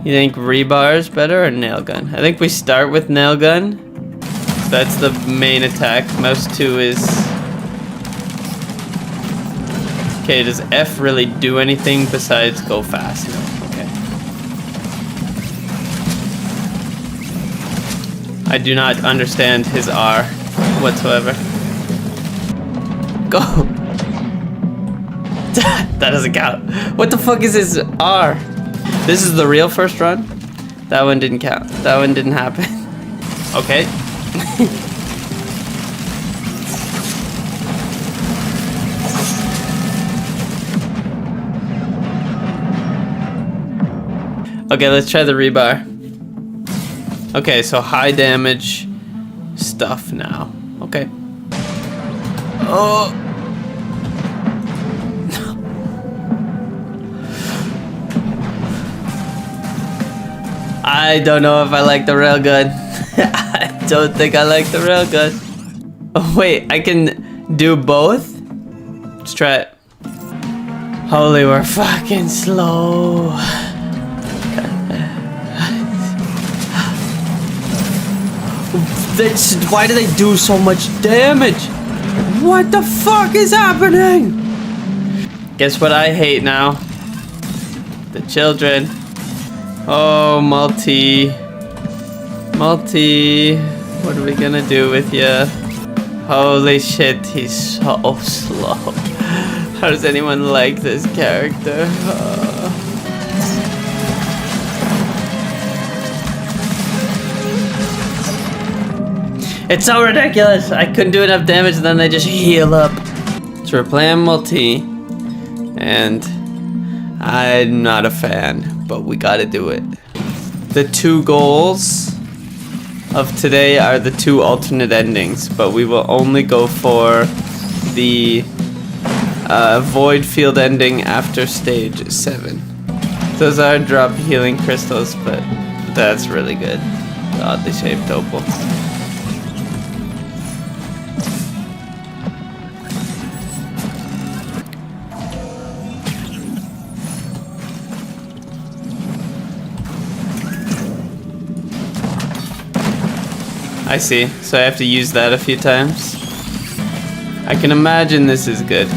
You think rebar is better or nail gun? I think we start with nail gun. That's the main attack. Mouse 2 is... Okay, does F really do anything besides go fast? No. Okay. I do not understand his R whatsoever. Go! That doesn't count. What the fuck is his R? This is the real first run? That one didn't count. That one didn't happen. Okay. Okay, let's try the rebar. Okay, so high damage stuff now. Okay. Oh. I don't know if I like the railgun. I don't think I like the railgun. Oh wait, I can do both? Let's try it. Holy, we're fucking slow. Why do they do so much damage? What the fuck is happening? Guess what I hate now? The children. Oh, Mul-T. Mul-T. What are we gonna do with you? Holy shit, he's so slow. How does anyone like this character? It's so ridiculous. I couldn't do enough damage and then they just heal up. So we're playing Mul-T. And I'm not a fan, but we gotta do it. The 2 goals of today are the 2 alternate endings, but we will only go for the void field ending after stage 7. Those are drop healing crystals, but that's really good. The oddly shaped opal. I see, so I have to use that a few times. I can imagine this is good.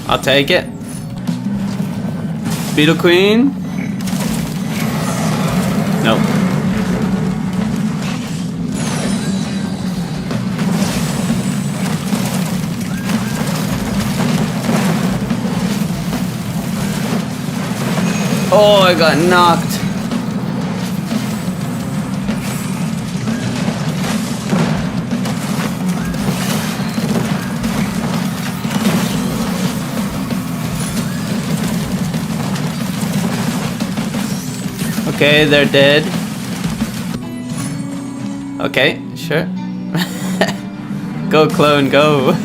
I'll take it. Beetle Queen? Nope. Oh, I got knocked. Okay, they're dead. Okay, sure. Go, clone, go.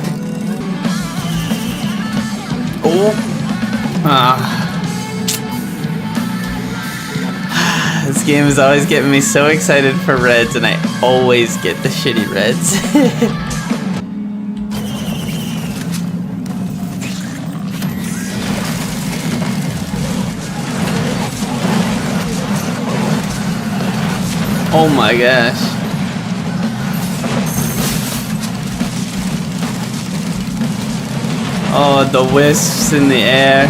Oh. Ah. This game is always getting me so excited for reds, and I always get the shitty reds. Oh my gosh. Oh, the wisps in the air.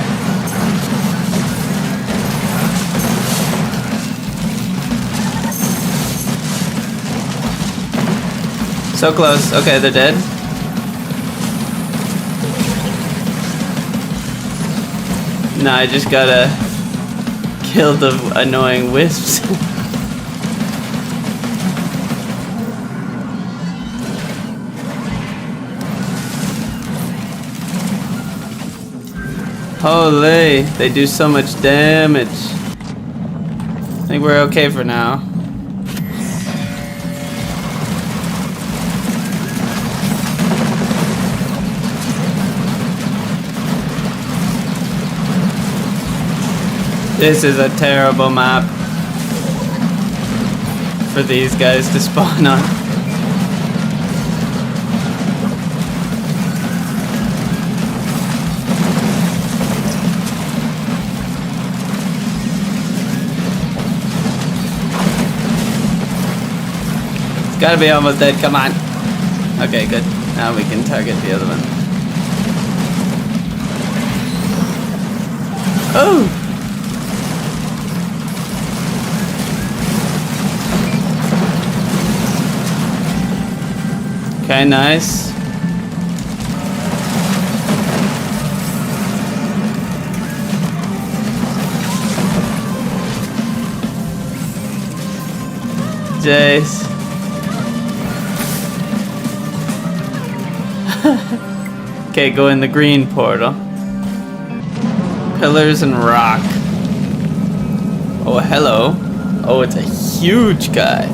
So close. Okay, they're dead. Nah, I just gotta kill the annoying wisps. Holy, they do so much damage. I think we're okay for now. This is a terrible map for these guys to spawn on. Gotta be almost dead, come on. Okay, good. Now we can target the other one. Oh! Okay, nice. Jace. Okay, go in the green portal. Pillars and rock. Oh, hello. Oh, it's a huge guy.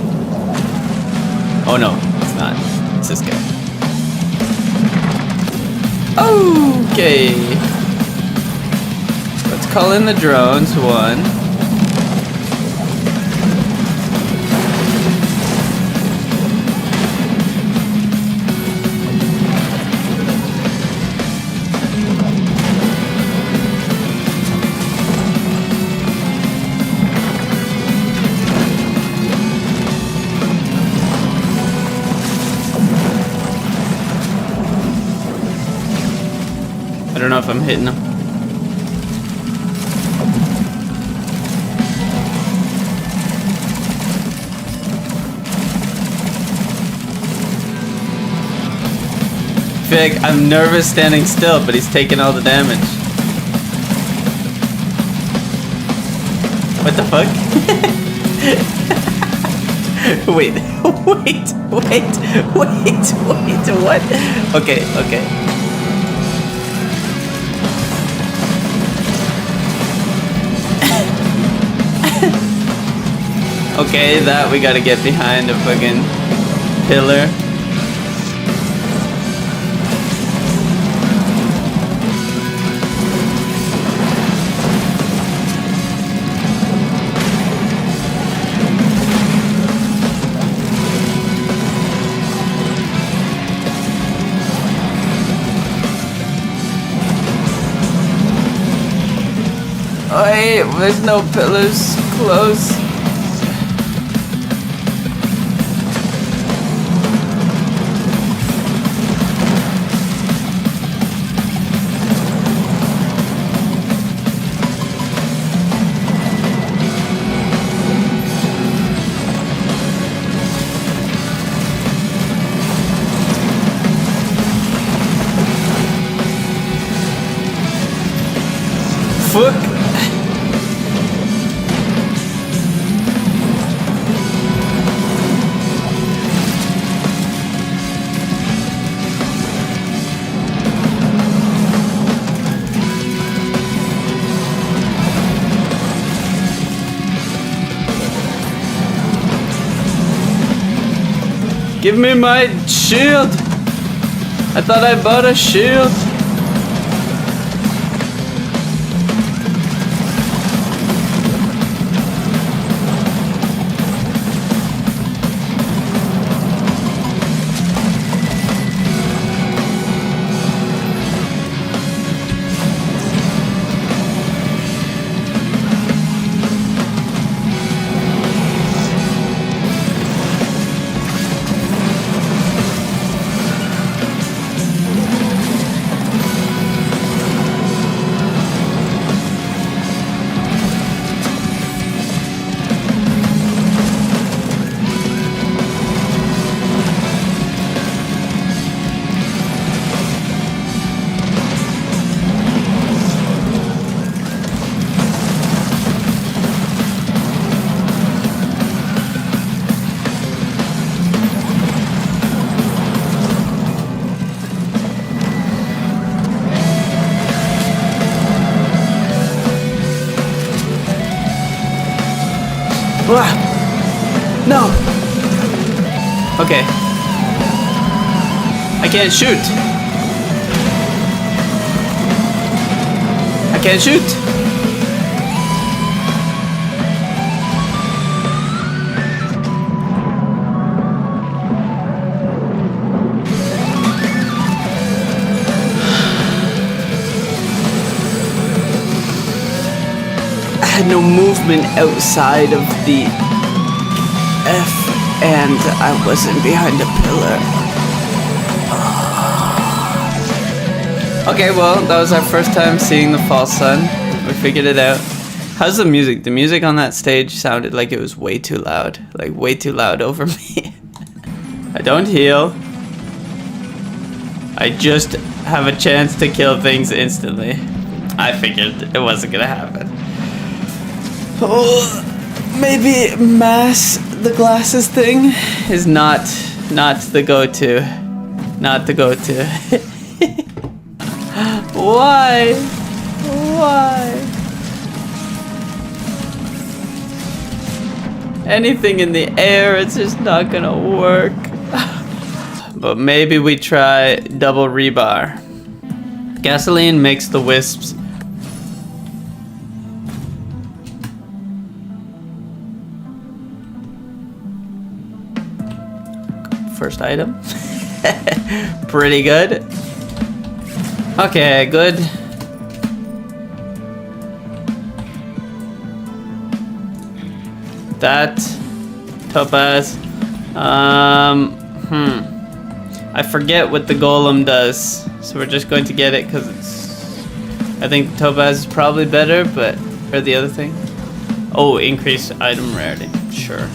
Oh no, it's not. It's this guy. Okay. Let's call in the drones. 1. I don't know if I'm hitting them. I feel like I'm nervous standing still, but he's taking all the damage. What the fuck? Wait, what? Okay. Okay, that we gotta get behind a fucking pillar. Oh, hey, there's no pillars close. Fuck. Give me my shield. I thought I bought a shield. No. Okay. I can't shoot. I can't shoot. I had no movement outside of the F and I wasn't behind a pillar. Okay, well, that was our first time seeing the false sun. We figured it out. How's the music? The music on that stage sounded like it was way too loud. Like, way too loud over me. I don't heal. I just have a chance to kill things instantly. I figured it wasn't gonna happen. Oh, maybe mass the glasses thing is not the go-to. Not the go-to. Why? Why? Anything in the air, it's just not gonna work. But maybe we try double rebar. Gasoline makes the wisps. First item. Pretty good. Okay, good. That topaz. I forget what the golem does, so we're just going to get it because it's. I think topaz is probably better, but or the other thing. Oh, increased item rarity. Sure.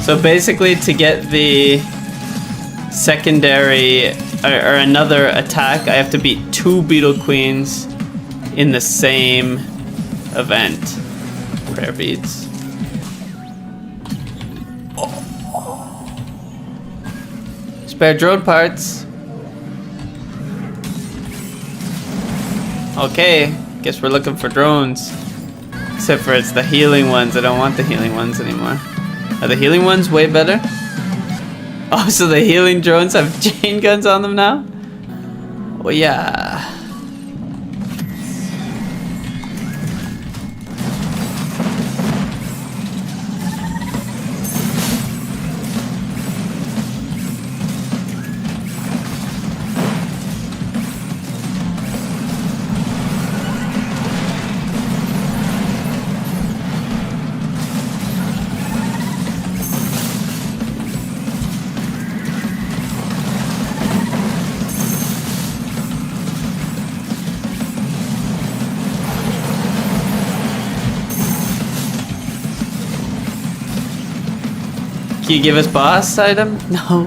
So basically, to get the secondary or another attack, I have to beat 2 beetle queens in the same event. Prayer beads. Spare drone parts. Okay, guess we're looking for drones. Except for it's the healing ones. I don't want the healing ones anymore. Are the healing ones way better? Oh, so the healing drones have chain guns on them now? Well, yeah. Can you give us boss item? No.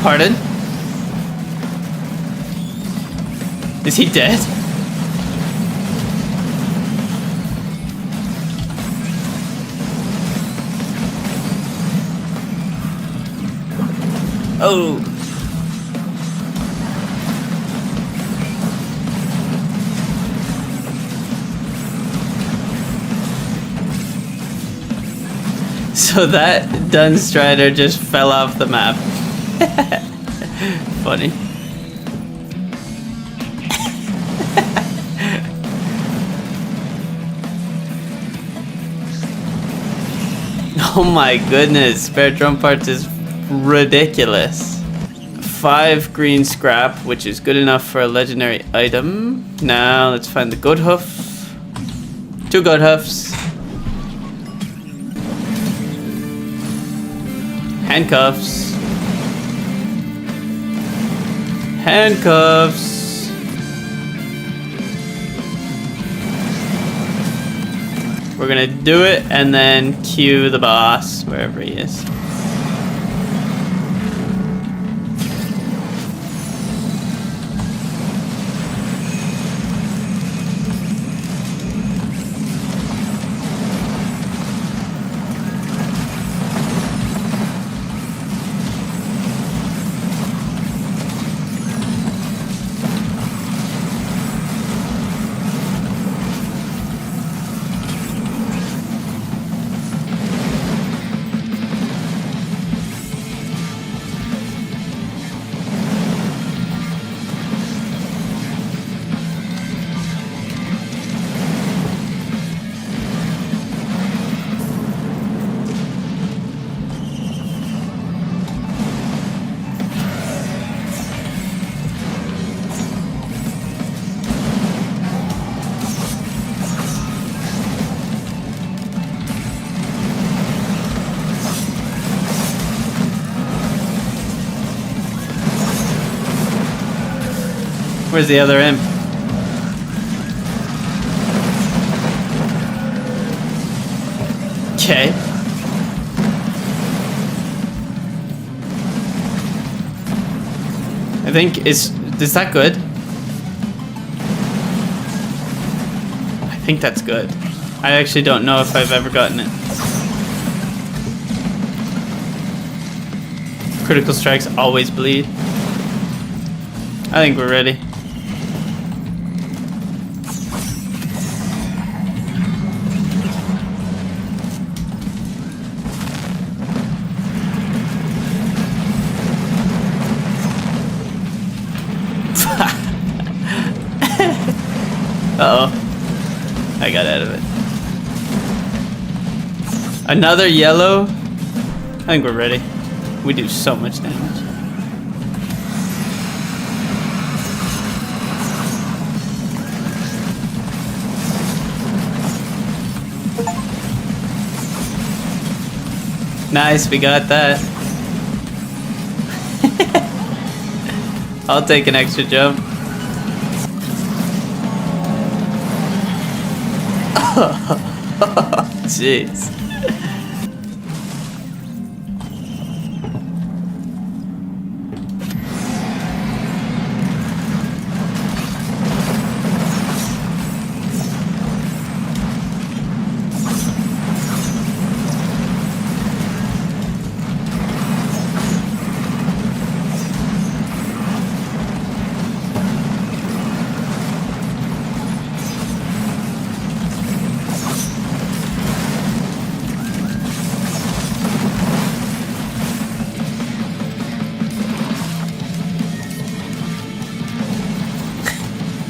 Pardon? Is he dead? Oh. So that Dunstrider just fell off the map. Funny. Oh my goodness, spare drum parts is ridiculous. 5 green scrap, which is good enough for a legendary item. Now let's find the goat hoof. 2 goat hoofs. Handcuffs. Handcuffs. We're gonna do it and then cue the boss wherever he is. Where's the other imp? Okay. I think is that good? I think that's good. I actually don't know if I've ever gotten it. Critical strikes always bleed. I think we're ready. Uh-oh. I got out of it. Another yellow? I think we're ready. We do so much damage. Nice, we got that. I'll take an extra jump. Jeez.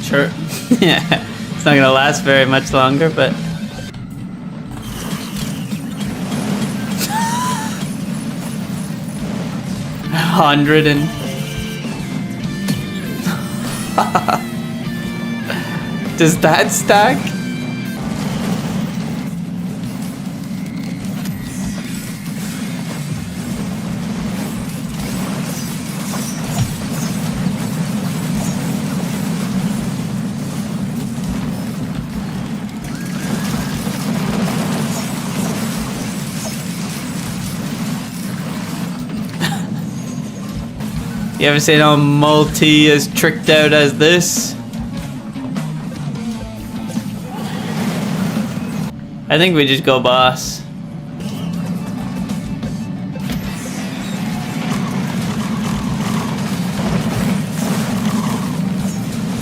Sure. Yeah, it's not gonna last very much longer, but 100 and does that stack? You ever seen how Mul-T is tricked out as this? I think we just go boss.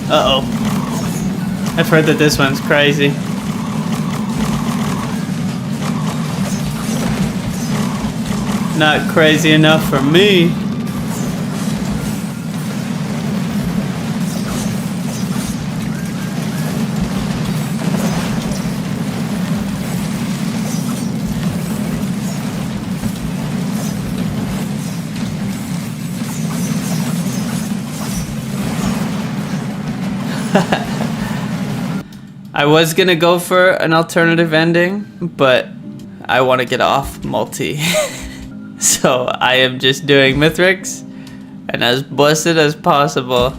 Uh-oh. I've heard that this one's crazy. Not crazy enough for me. I was gonna go for an alternative ending, but I want to get off Mul-T. So I am just doing Mithrix and as busted as possible.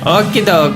Okie doke.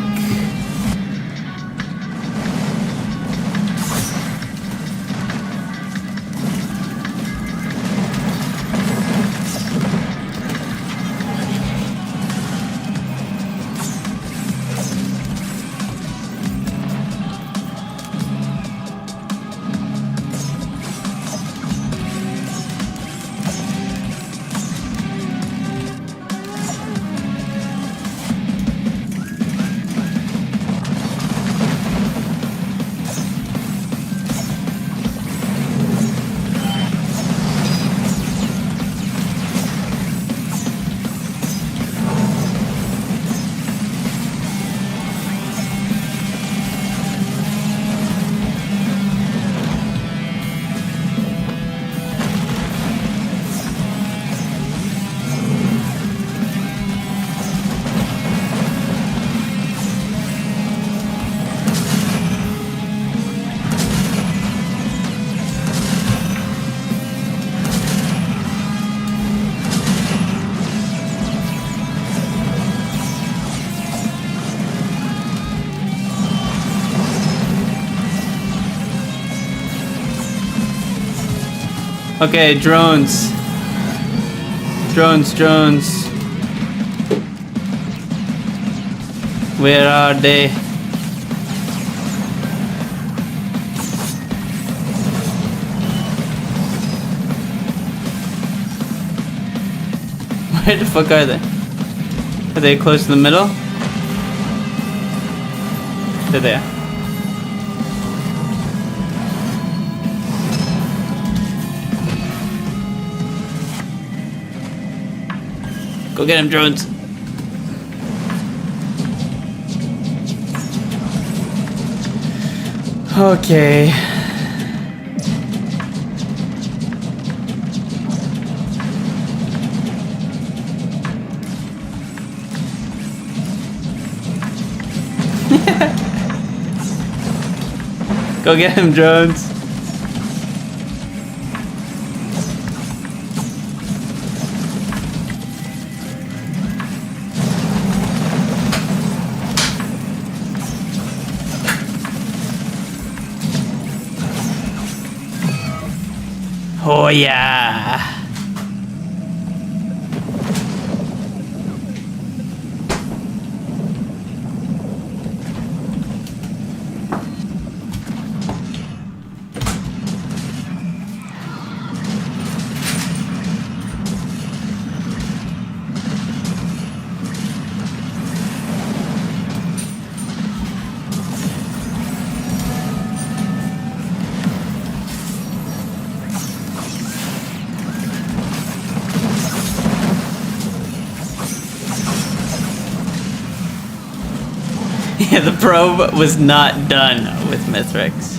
Okay, drones. Drones. Where are they? Where the fuck are they? Are they close to the middle? They're there. Go get him, drones. Okay. Go get him, drones. Oh yeah. Yeah, the probe was not done with Mithrix.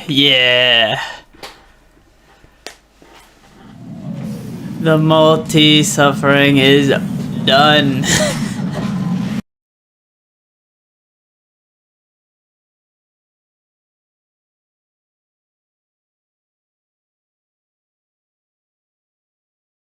Yeah. The Mul-T suffering is done.